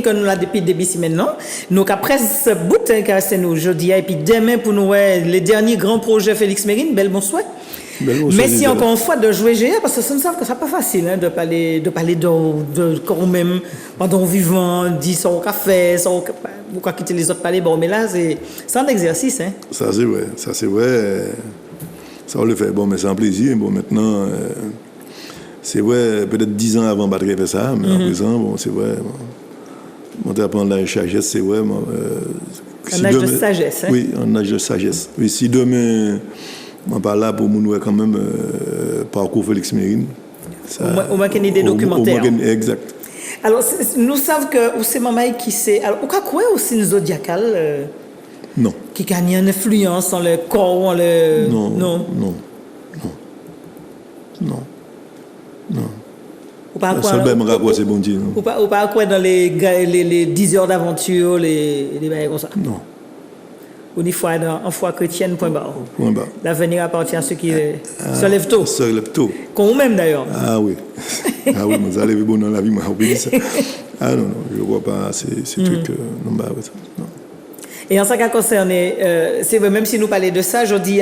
Que nous là depuis début semaine non nous après ce bout car c'est nous jeudi et puis demain pour nous les derniers grands projets Félix Mérine bel bonsoir. Merci encore une fois de jouer GA parce que ça ne savent que ça pas facile de parler de quand même pendant vivant dit ça au café ça pourquoi quitter les autres parler bon mais là c'est un exercice hein. Ça c'est vrai ça on le fait bon mais c'est un plaisir bon maintenant c'est vrai peut-être 10 ans avant battre fait ça mais à présent bon c'est vrai on doit prendre la sagesse, c'est vrai. Un âge de sagesse. Hein? Oui, un âge de sagesse. Oui, si demain, on parle là pour nous quand même parcours Félix Mérine. Au moins qu'il y ait des documentaires. Exact. Alors, nous savons que c'est maman qui sait. Alors, pourquoi quoi aussi le zodiacal non. Qui gagne une influence dans le corps, Non. Ou pas quoi dans les 10 heures d'aventure, les bails comme ça. Non. Ou une foi chrétienne, point barre. L'avenir appartient à ceux qui se lèvent tôt. Se lèvent tôt. Comme vous-même d'ailleurs. Ah oui. Vous allez bon dans la vie, moi, oublié ça. Ah non, je ne vois pas ces trucs. Non. Et en ce qui concerne, c'est vrai, même si nous parlons de ça, aujourd'hui,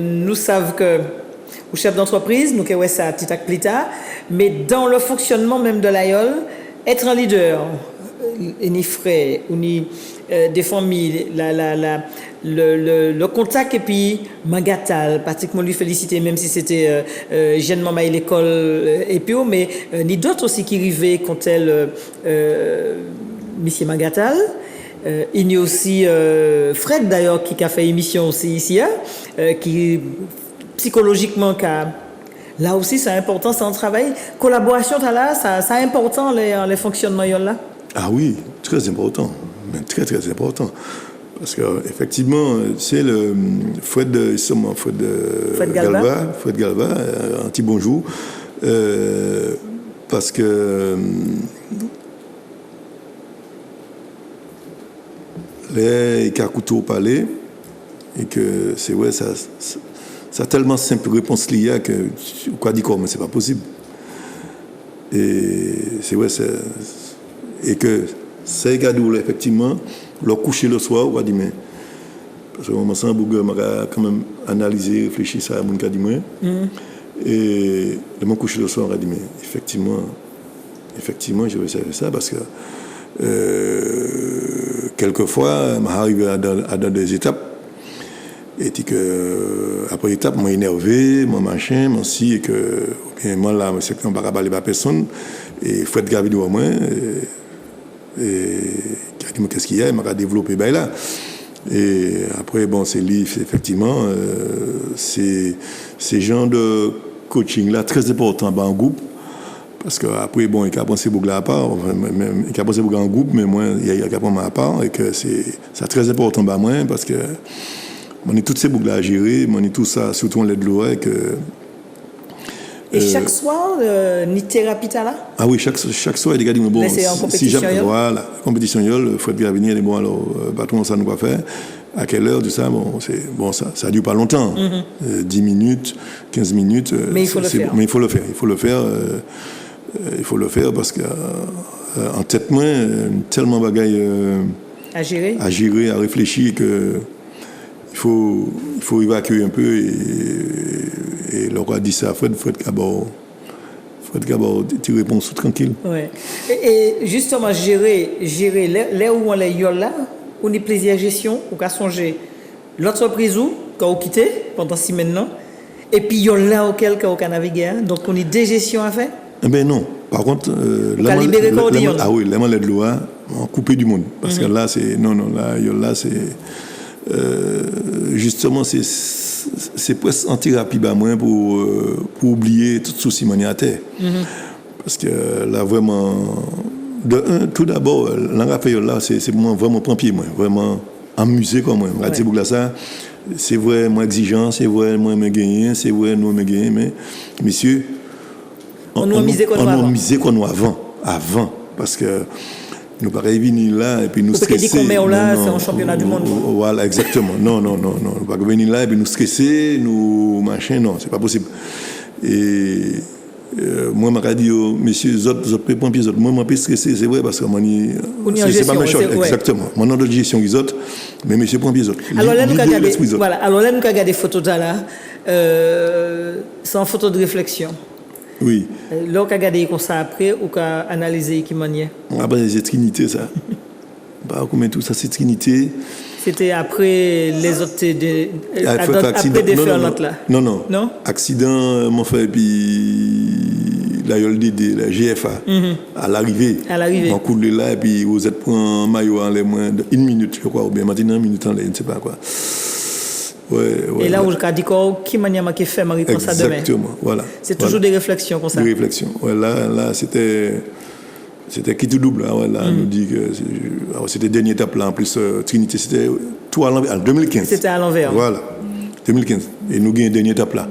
nous savons que au chef d'entreprise, nous avons ça petit à petit, mais dans le fonctionnement même de l'AIOL, être un leader, ni frère, ou ni des familles, le contact et puis Magatal, pratiquement lui féliciter, même si c'était jeune maman à l'école et puis mais ni d'autres aussi qui arrivaient quand elle, monsieur Magatal. Il y a aussi Fred d'ailleurs qui a fait émission aussi ici, qui psychologiquement là aussi c'est important, c'est un travail collaboration là c'est important les fonctionnements là. Ah oui, très important, mais très important parce que effectivement c'est le Fred Galva, un petit bonjour parce que les Kakouto parlaient et que c'est vrai ça a tellement simple réponse liée que quoi dire mais c'est pas possible et c'est vrai et que c'est gadou effectivement le coucher le soir quoi dire mais parce que moi sans bouger m'a quand même analyser réfléchir ça mon cas dit moi et le mon coucher le soir a dit mais effectivement je vais faire ça parce que quelquefois m'arrive à dans des étapes et que après étape moi énervé mon machin mon si et que bien moi là c'est qu'on pas parler pas personne et Fred Gavi doit moi et qui a dit qu'est-ce qu'il y a m'a développé ben là et après bon c'est livre effectivement c'est ces genres de coaching là très important en groupe parce que après bon il a pensé beaucoup à part même il a pensé beaucoup en groupe mais moi il y a qu'à prendre à part et que c'est très important pour moi parce que on est toutes ces boucles à gérer, on est tout ça, surtout on l'aide de l'eau. Et chaque soir, ni thérapie là? Ah oui, chaque soir, il y a des bon, c'est en compétition. Voilà, compétition, il faut bien venir, bon, alors, patron, ça nous va faire. À quelle heure, tout ça, ça dure pas longtemps. 10 minutes, 15 minutes. Mais il faut le faire. Mais il faut le faire parce que, en tête, moi, tellement bagaille à gérer, à réfléchir que. Il faut évacuer un peu et leur a dit ça Fred Gabor tu réponds tranquille. Ouais. Et justement gérer là où on est là on est plaisir à gestion ou qu'à songer l'entreprise où quand on quitte pendant 6 mois maintenant et puis là auquel on a navigué donc on est des gestions à faire. Eh ben non par contre ah oui là de l'eau on coupé du monde parce que là c'est là c'est justement c'est presque en thérapie pour oublier tout souci maniateur Parce que là, vraiment, tout d'abord, l'Angapéole, là, c'est pour moi vraiment prendre pied, moi, vraiment amusé comme moi. Ouais. Pour ça, c'est vrai, moi exigeant, c'est vrai, moi me gagner, c'est vrai, nous me gagner, mais messieurs, on nous misé qu'on nous avant, parce que nous pas venir là et puis nous stresser. Parce que dit qu'on met là, c'est un championnat du monde. Voilà, exactement. Non, pas venir là et puis nous stresser, nous machin, non, c'est pas possible. Et moi, je dis, messieurs, les autres pompiers, moi, je suis stressé, c'est vrai, parce que c'est pas ma chose, exactement. Mon nom de gestion, les autres, mais messieurs pompiers, les autres. Alors là, nous avons regardé des photos là, c'est une photo de réflexion. Oui. Là, on a regardé comme ça après, ou on a analysé qui manière. Après, c'est Trinité, ça. Bah, comment tout ça, c'est Trinité. C'était après les autres après des feux là. Non. Accident, mon frère, puis la YOLDD, la GFA, à l'arrivée. On coule là, et puis vous êtes pour un maillot en les moins d'une minute, je crois, ou bien maintenant une minute en l'air, je ne sais pas quoi. Ouais, et là, où je dis qui manière qui fait Marie comme ça demain. Exactement, voilà. C'est toujours des réflexions comme ça. Des réflexions. Ouais, là, c'était qui tout double. Là, nous dit que c'était dernière étape là. En plus, Trinité, c'était tout à l'envers. En 2015. C'était à l'envers. Voilà, 2015. Et nous gagnons dernière étape là.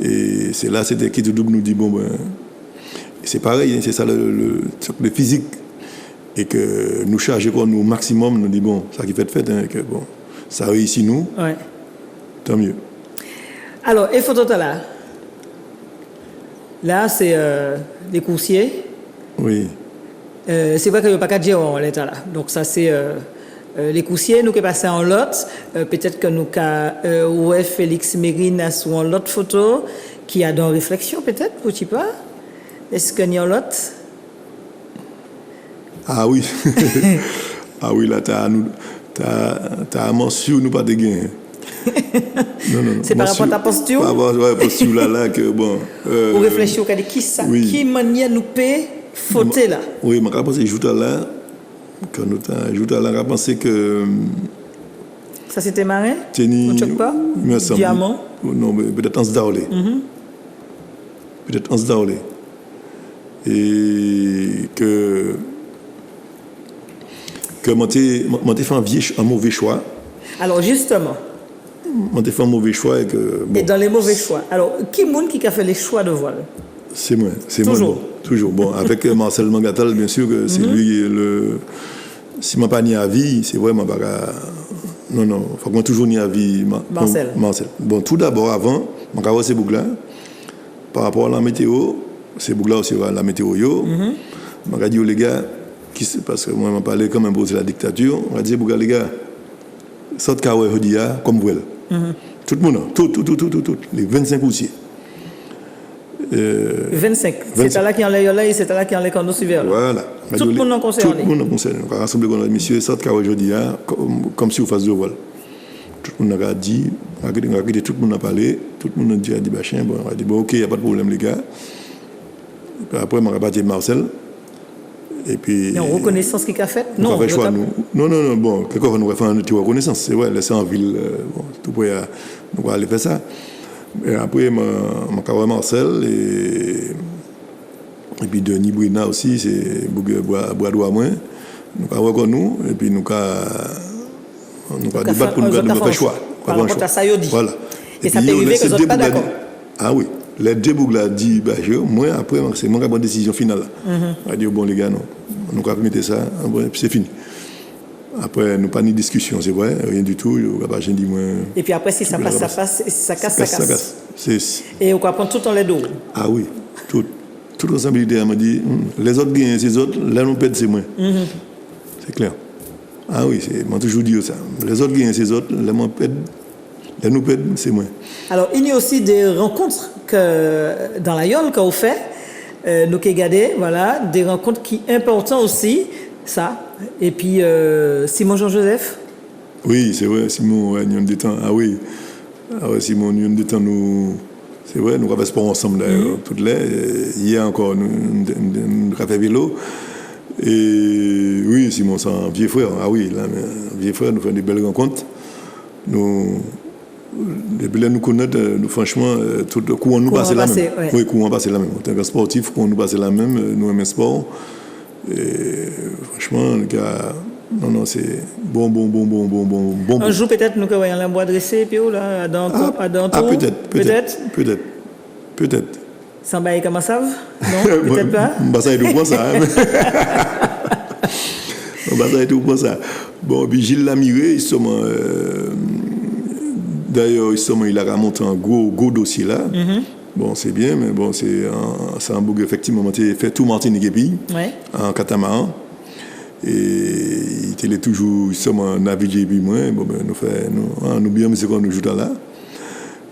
Et c'est là, c'était qui tout double. Nous dit bon ben, c'est pareil, hein, c'est ça le physique et que nous chargeons quoi nous au maximum. Nous dit bon, ça qui fait hein, que bon, ça réussit nous. Ouais. Tant mieux. Alors, et photo là. Là, c'est les coursiers. Oui. C'est vrai qu'il n'y a pas qu'à dire en l'état là. Donc ça c'est les coursiers, nous qui passons en lot. Peut-être que nous avons Félix Mérine sur en lot photo qui a dans réflexion peut-être, vous ne sais pas. Est-ce qu'il y a en lot? Ah oui. Ah oui, là t'as mentionné nous pas de gain. Non. C'est par rapport à ta posture? Par rapport à la posture là que bon. Vous réfléchissez au cas de qui ça? Oui. Qui manière nous paie? Fauté là. Oui, je pense que là, quand nous avons là, je pense que. Ça c'était marin? On ne choque pas? Diamant? Non, mais peut-être en Sdaolé. Peut-être en Sdaolé. Et que moi, j'ai fait un mauvais choix. Alors justement. Moi, j'ai fait un mauvais choix. Et dans les mauvais choix. Alors, qui a fait les choix de voile? C'est moi. Toujours. Toujours. Bon, avec Marcel Mangatal, bien sûr, que c'est lui le. Si je n'ai pas ni à vie, c'est vraiment pas. Non, il faut que moi toujours ni à vie. Marcel. Bon, tout d'abord, avant, je vais voir ces boucles-là. Par rapport à la météo, ces boucles-là aussi, la météo, je vais dire les gars, parce que moi, je parlé quand même pour la dictature, je vais dire, les gars, sorte Kawa Hodia comme vous. Tout le monde, tout, les 25 coursiers. 25. C'est là qui en là et c'est là qui en les condos suivants. Voilà. Tout le monde est concerné. Tout le monde est concerné. On va rassembler les messieurs, sorte Kawa Hodia comme si vous fassiez le vol. Tout le monde a dit, tout le monde a parlé, tout le monde a dit, bon, on a dit, bon, ok, il n'y a pas de problème, les gars. Puis après, on a parlé de Marcel. Et puis. Il y a une reconnaissance qui a fait? Non, bon, quelquefois, nous avons fait une petite reconnaissance. C'est vrai, laisser en ville, bon, tout pour nous va aller faire ça. Et après, je suis Marcel et puis Denis Brina aussi, c'est Bois-Doigt moins. Nous avons reconnu nous, et puis nous avons débattre pour nous faire le choix. Par rapport à ça, il dit. Voilà. Et ça peut arriver que vous n'êtes pas d'accord. Ah oui. Les deux boucles ont dit, moi, après, c'est moi qui ai la décision finale. On a dit, bon, les gars, non. On va mettre ça, c'est fini. Après, nous pas ni discussion, c'est vrai, rien du tout. Et puis après, si ça passe, ça passe. Si ça casse, ça casse. Et on va prendre tout en les dos. Ah oui, toute responsabilité, elle m'a dit, les autres gagnent, c'est les autres, là, nous perdons, c'est moi. C'est clair. Ah oui, moi toujours dit ça. Les autres gagnent, c'est les autres, là, nous perdons, c'est moi. Alors, il y a aussi des rencontres que, dans la YOL qu'on fait, nous avons regardé, voilà, des rencontres qui sont importantes aussi, ça. Et puis, Simon Jean-Joseph. Oui, c'est vrai, Simon, ouais, nous avons des temps. Ah oui, Simon, nous avons des temps, c'est vrai, nous avons fait sport ensemble, d'ailleurs, toutes les. Hier encore, nous avons fait vélo. Et oui, Simon, c'est un vieux frère. Ah oui, là, vieux frère, nous faisons des belles rencontres. Depuis là, nous connaissons, franchement, tout le courant nous passe la même. Ouais. Oui, courant passe la même. En tant que sportif, courant nous passe la même, nous aimons le sport. Et franchement, le gars, non, c'est bon. Un jour, peut-être, nous avons un bois dressé, puis là, à Danton. Peut-être. Sans bailler comme ça? Non, peut-être pas. Bah, ça est tout pour ça. Bah, ça est tout pour ça. Bon, puis Gilles Lamiré, d'ailleurs, il a monté un gros dossier là. Bon, c'est bien, mais bon, c'est un bouc, effectivement, il fait tout Martinique et pays, en catamaran. Et il est toujours, navigué et puis moi. Bon, ben, nous bien, mais c'est qu'on nous joue là.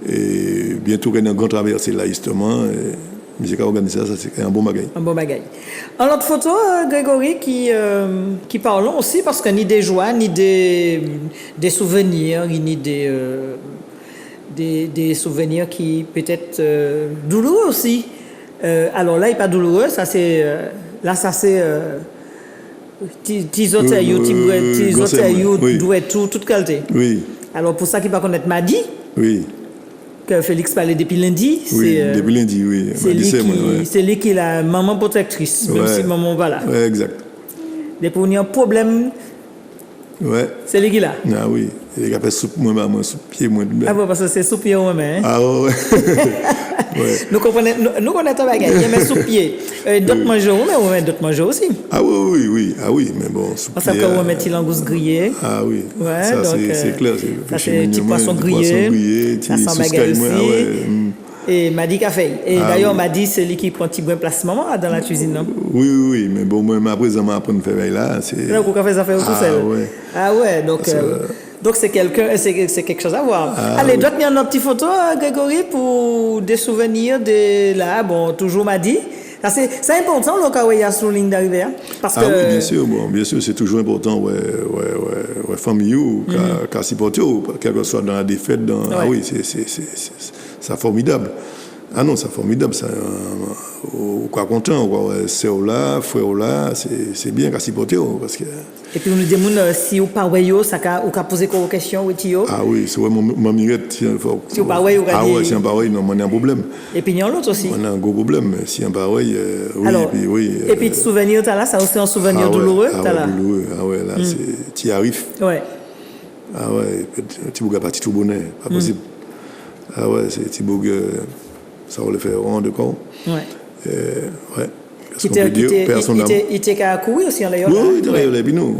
Et bientôt, il y a un grand traversé là, justement. Mais j'ai qu'à organiser ça, c'est un bon bagage. Un bon bagage. En l'autre photo, Grégory, qui parlons aussi, parce que ni des joies, ni des souvenirs, ni des souvenirs qui peut-être douloureux aussi. Alors là, il n'est pas douloureux, ça c'est... doit toute qualité. Oui. Alors pour ça qui va connaître Madi, oui. Que Félix parlait depuis lundi. Oui, depuis lundi, oui. C'est lui qui est la maman protectrice, même si maman va là. Oui, exact. Depuis qu'il y a un problème, c'est lui qui est là. Ah oui, il a fait soupe, moi, soupe pied, moi. Ah bon, parce que c'est soupe pied, moi, hein? Ah ouais. Nous connaissons un bagage, il y a mes soupe pied. D'autres mangent, mais on met d'autres mangent aussi. Ah oui, mais bon, soupe pied. Parce qu'on met des langoustes grillées. Ah oui, ouais, ça donc, c'est clair. Ça c'est petit poisson grillé, ça sent bagage aussi. Et Madi Café. Et d'ailleurs, Madi, c'est lui qui prend un petit bon place maman dans la cuisine, non? Oui, mais bon, moi, à présent, je vais faire là. Là, vous faites ça faire tout seul. Ah ouais, donc c'est quelque chose à voir. Allez, doit tenir notre petite photo, Grégory, pour des souvenirs de là. Bon, toujours Madi. C'est important, le cas où il y a sur ligne d'arrivée. Parce que... oui, bien sûr, c'est toujours important, famille ou qu'à supporter, quel que soit dans la défaite. Ah oui, c'est formidable. Ah non, c'est formidable. Ça, quoi content, c'est là, frère là, c'est bien qu'à supporter. Parce que... Et puis, on nous demande si vous parlez, ça vous posé quoi question. Ah oui, c'est vraiment ma mirette. Si vous parlez, ah oui, si on parle, non, on a un problème. Et puis, il y a l'autre aussi. On a un gros problème. Si on parle, oui. Alors, et puis, le souvenir, là, ça aussi un souvenir douloureux. Douloureux. Ah ouais, là, tu y arrives. Ouais. Ah ouais, tu ne peux pas tout bonnet, pas possible. Ah ouais, c'est petit bouc, ça va le faire rond de corps. Ouais. Ouais. Il était qu'à courir aussi en l'air. Oui, dans l'air, nous.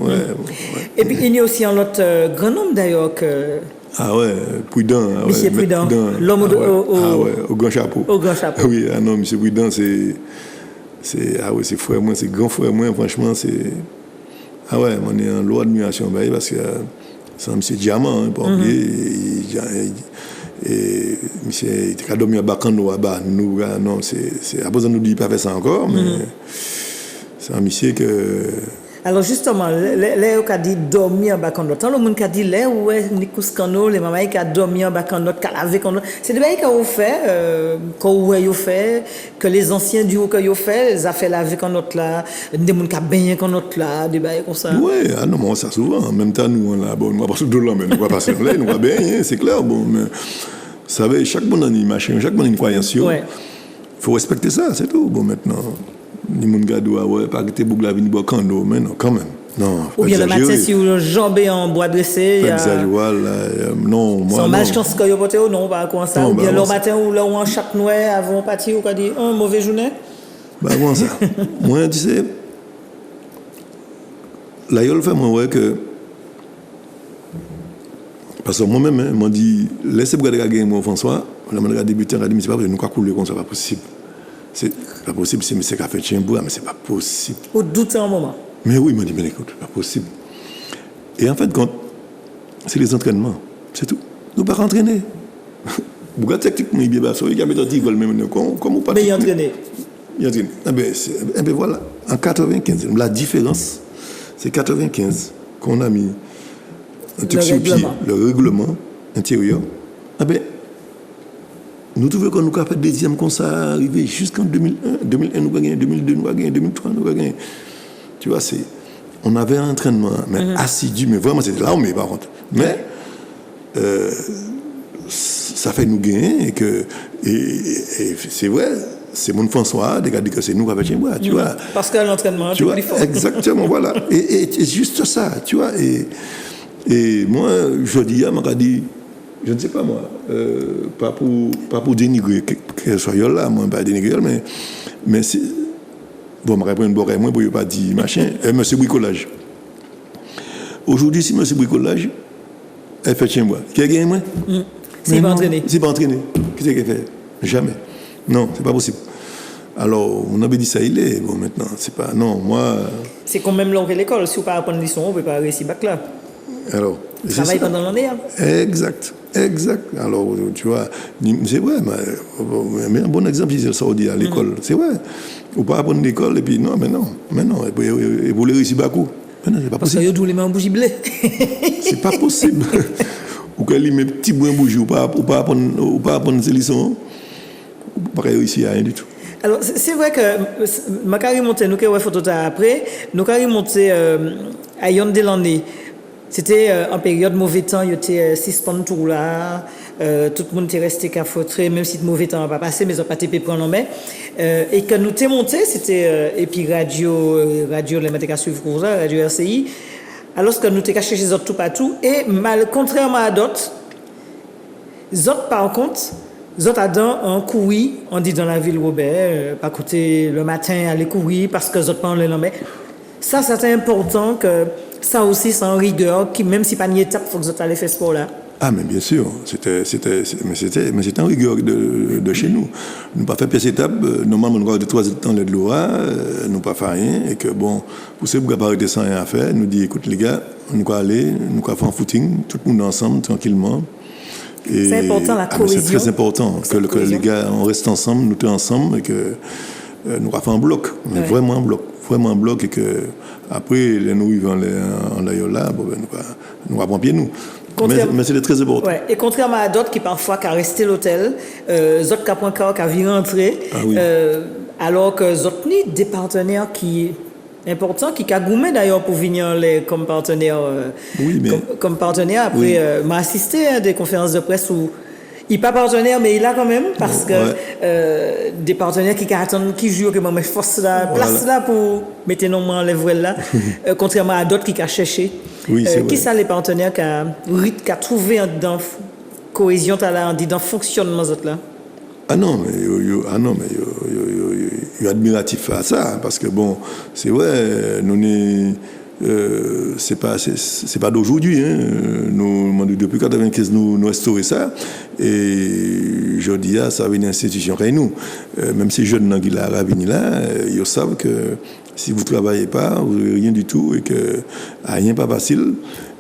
Et puis il y a aussi un autre grand homme d'ailleurs que. Ah ouais, Prudent. Monsieur Prudent, l'homme au grand chapeau. Au grand chapeau. Oui, ah non, Monsieur Prudent, c'est frère moi, c'est grand frère moi, franchement, c'est. Ah ouais, on est en loi d'admiration, parce que c'est un monsieur diamant, pompier, et monsieur, il a dormi à Bacano, nous, non, c'est à besoin de nous dire pas faire ça encore, mais c'est un monsieur que. Alors justement, les qui a dit dormir en Bacano, tant le monde qui a dit les Nikouskano, les mamans qui a dormi en Bacano, qui a lavé Bacano, c'est des bails qu'on fait, que les anciens du haut qu'ils ont fait, ils ont fait laver Bacano là, des gens qui a baigné Bacano là, des bails comme ça. Oui, ah non, ça souvent. En même temps, nous, on a pas sous de l'eau, mais nous va passer là, nous va baigner, c'est clair, bon, mais. Vous savez, chaque monde a une machine, chaque monde a une croyance. Il faut respecter ça, c'est tout. Bon, maintenant, les gens ne pas quitter Bougla Vini Bocando, mais non, quand même. Non, ou bien le matin, si vous jambez en bois dressé, il y a. Non, moi. Son match, quand vous avez porté ou non, pas comme ça. Ou bien le matin, ou là, ou en chaque nuit, avant de partir, ou dit, mauvaise journée. Bah, comment ça? Moi, tu sais, là, il fait, moi, que. Parce que moi-même, m'a dit, laissez-moi regarder moi, François, on a débuté, on a dit, mais c'est pas possible, nous avons coulé comme ça, c'est pas possible. C'est pas possible, c'est monsieur qui a fait Tchimboua, mais c'est pas possible. Au doute un moment. Mais oui, il m'a dit, mais écoute, c'est pas possible. Et en fait, quand c'est les entraînements, c'est tout. Nous ne pas entraîner. Pourquoi techniquement, il y a des gens qui veulent même, comment pas. Mais il entraîné. Il entraîné. Eh bien voilà, en 95, la différence, c'est 95 qu'on a mis. Le règlement intérieur. Ah ben, nous trouvons qu'on nous a fait deuxième comme ça, arrivé jusqu'en 2001. 2001, nous avons gagné, 2002, nous avons gagné, 2003, nous avons gagné. Tu vois, on avait un entraînement mais assidu, mais vraiment, c'était là où, mais par contre. Mais ça fait nous gagner et c'est vrai, c'est mon François, qui a dit que c'est nous qui avons fait bois, tu vois. Parce que l'entraînement, tu vois, exactement, voilà. Et juste ça, tu vois. Et moi, je dis, je ne sais pas moi, pas pour dénigrer qu'elle soit là, moi, pas dénigrer, mais c'est. Bon, je vais prendre une bourre, moi, pour ne pas dire machin. Monsieur Bricolage. Aujourd'hui, si monsieur Bricolage, elle fait chez moi. Qui a gagné moi? C'est pas entraîné. C'est pas entraîné. Qu'est-ce qu'elle fait? Jamais. Non, c'est pas possible. Alors, on avait dit ça, il est. Bon, maintenant, c'est pas. Non, moi. C'est quand même l'entrée de l'école. Si on ne peut pas apprendre leçon, on ne peut pas réussir bac là. Alors. Travail pendant l'année. Hein. Exact. Alors, tu vois, c'est vrai, mais un bon exemple, c'est le Saoudi à l'école. C'est vrai. On peut apprendre l'école et puis non, mais non. Et vous les réussir beaucoup. Mais non, c'est pas Parce possible. que vous les mains en bougie blé. C'est pas possible. Ou qu'elle met petit bouin bougie, ou pas apprendre ces leçons, ou pas réussir à rien du tout. Alors, c'est vrai que ma carrière montée, nous qui avons photo après, nous carrière montée à Yonde l'année. C'était en période mauvais temps, il y était 6 points de tour là, tout le monde était resté qu'à fautré, même si le mauvais temps n'a pas passé, mais ils n'ont pas été prendre en main. Et quand nous t'es monté, c'était et puis radio, les matériaux suivre radio RCI. Alors que nous t'es caché chez autres tout partout, et contrairement à d'autres, autres par contre, autres adhèrent en courir, on dit dans la ville Robert, pas côté le matin aller courir parce que autres pas en l'en met. Ça, c'est important que ça aussi, c'est en rigueur, qui même si pas une étape, il faut que vous allez faire ce sport-là. Ah, mais bien sûr, c'était en rigueur de chez nous. Nous pas fait pièce étape, normalement, nous avons de 3 temps de loi, nous pas fait rien, et que bon, pour ceux qui n'ont pas arrêté sans rien à faire, nous dit, écoute les gars, nous allons aller, nous allons faire un footing, tout le monde ensemble, tranquillement. Et, c'est important, la cohésion. C'est très important, que les gars, on reste ensemble, nous sommes ensemble, et que nous allons faire un bloc, mais vraiment un bloc, et que après, les nous vivons en Ayola, bon, nous allons pied nous. Mais c'est très important. Ouais. Et contrairement à d'autres qui parfois qui resté à l'hôtel, d'autres qui n'ont pas vu rentrer, alors que d'autres des partenaires qui important, qui a goumé d'ailleurs pour venir comme partenaire. Comme partenaire. Après, m'a assisté à des conférences de presse où il n'est pas partenaire, mais il a quand même, parce que des partenaires qui attendent, qui jouent, que moi, je force la place là pour mettre nos mains en lèvres là, contrairement à d'autres qui ont cherché. Qui sont les partenaires qui ont trouvé dans cohésion, dans fonctionnement là? Ah non, mais il est admiratif à ça, parce que bon, c'est vrai, c'est pas d'aujourd'hui, hein. Nous, depuis 1995, nous instaurons ça, et je dis, ça va une institution qui nous. Même ces jeunes qui sont venus là, ils savent que si vous ne travaillez pas, vous n'avez rien du tout, et que rien n'est pas facile,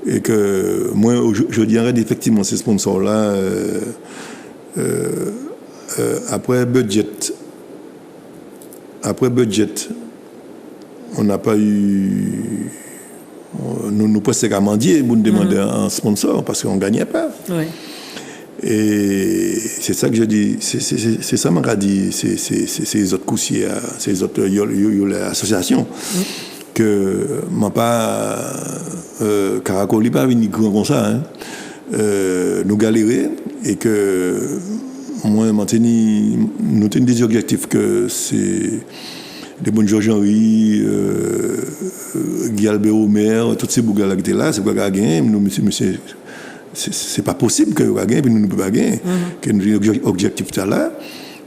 et que moi, je dirais effectivement, ces sponsors-là, après budget, on n'a pas eu. Nous presque à mendier pour nous demander un sponsor parce qu'on ne gagnait pas. Oui. Et c'est ça que je dis, c'est ça que je dis, c'est les autres coussiers, c'est les autres associations que m'a pas Caracoli pas venu grand comme ça, hein. Nous galérer et que moi nous tenons des objectifs que c'est les bonnes Georges-Henri, Guy Albert Omer, tous ces bougas là qui étaient là, c'est quoi qu'on a gagné, nous monsieur c'est pas possible que nous gagnions, puis nous ne pouvons pas gagner, que nous avons un objectif là,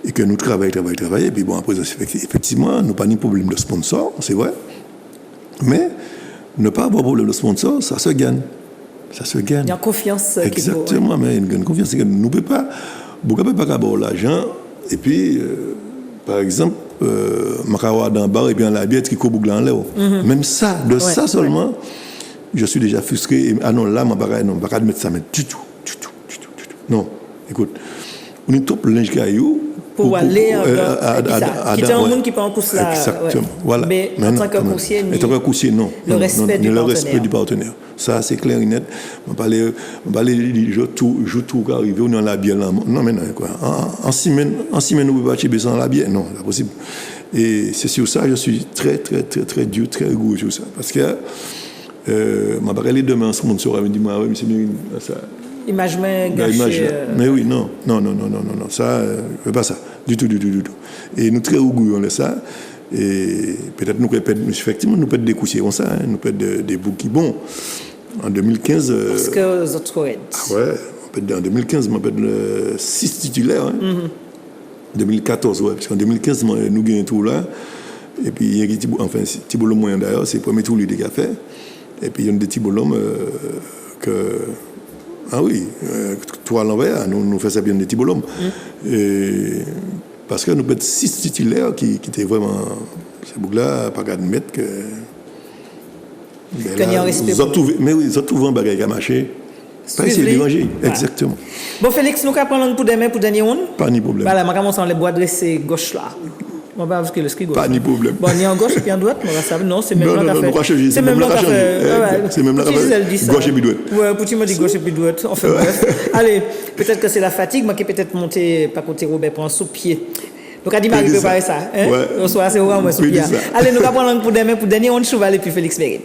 et que nous travaillons, et puis bon, après, effectivement, nous n'avons pas de problème de sponsor, c'est vrai, mais ne pas avoir de problème de sponsor, ça se gagne. Il y a confiance. Exactement, mais une confiance, nous ne pouvons pas, beaucoup ne peuvent pas avoir l'argent, et puis, par exemple, Makawa dans le bar, et puis en la bière, qui court en l'air. Même ça, ça seulement. Je suis déjà frustré. Ah non, là, je ne peux pas mettre ça du tout. Non, écoute, on est top linge caillou. Pour aller à qui est un monde qui peut en course là. Exactement. Voilà. Mais en tant que coursier, non. Le respect du partenaire. Ça, c'est clair et net. On parle je tout arrivé, on est dans la bière là. Non, mais non, quoi. En 6 semaines, on ne peut pas chier sans la bière. Non, c'est pas possible. Et c'est sur ça, je suis très dur, très rigoureux sur ça. Parce que m'a parlé demain, ce sponsor m'a dit, oui, monsieur, ça, Image mais La image, gâchée. là. Mais oui, non, ça, pas ça, du tout. Et nous très orgueilleux de ça. Et peut-être nous effectivement nous peut des coussiers comme ça, hein, nous peut des boucs qui bon. En 2015. Parce que les autres ouais. En 2015, on peut 6 titulaires. Hein. 2014, ouais, parce qu'en 2015, nous gagnons tout là. Et puis, il y a Thibault Lhomme moyen d'ailleurs, c'est le premier tour qu'il a fait. Et puis, il y a des Thibault Lhomme que. Ah oui, toi à l'envers, nous faisons bien des Thibault Lhomme. Parce que nous avons 6 titulaires qui étaient vraiment. Ces boucles-là, pas qu'à admettre que. Mais oui, ils ont trouvé un bagage à marcher. Pas essayer de déranger, exactement. Bon, Félix, nous allons prendre pour demain pour dernier one. Pas ni problème. Voilà, je commence les bois dressés gauche là. Bon, parce que le ski gauche. Pas ni problème. Bon, ni en gauche et puis en droite, non, c'est même là qu'on fait. C'est même là qu'on fait. C'est même là qu'on fait. Gauche et puis droite. Ouais, pour tu me dis gauche et puis droite. Enfin bref. Allez, peut-être que c'est la fatigue, moi qui peut-être monter, pas côté Robert pour un sous-pied. Donc, à dit Marie préparer ça. Hein? Ouais. Au soir, c'est au moins sous-pied. Allez, nous allons prendre pour demain pour dernier one cheval et puis Félix Berry.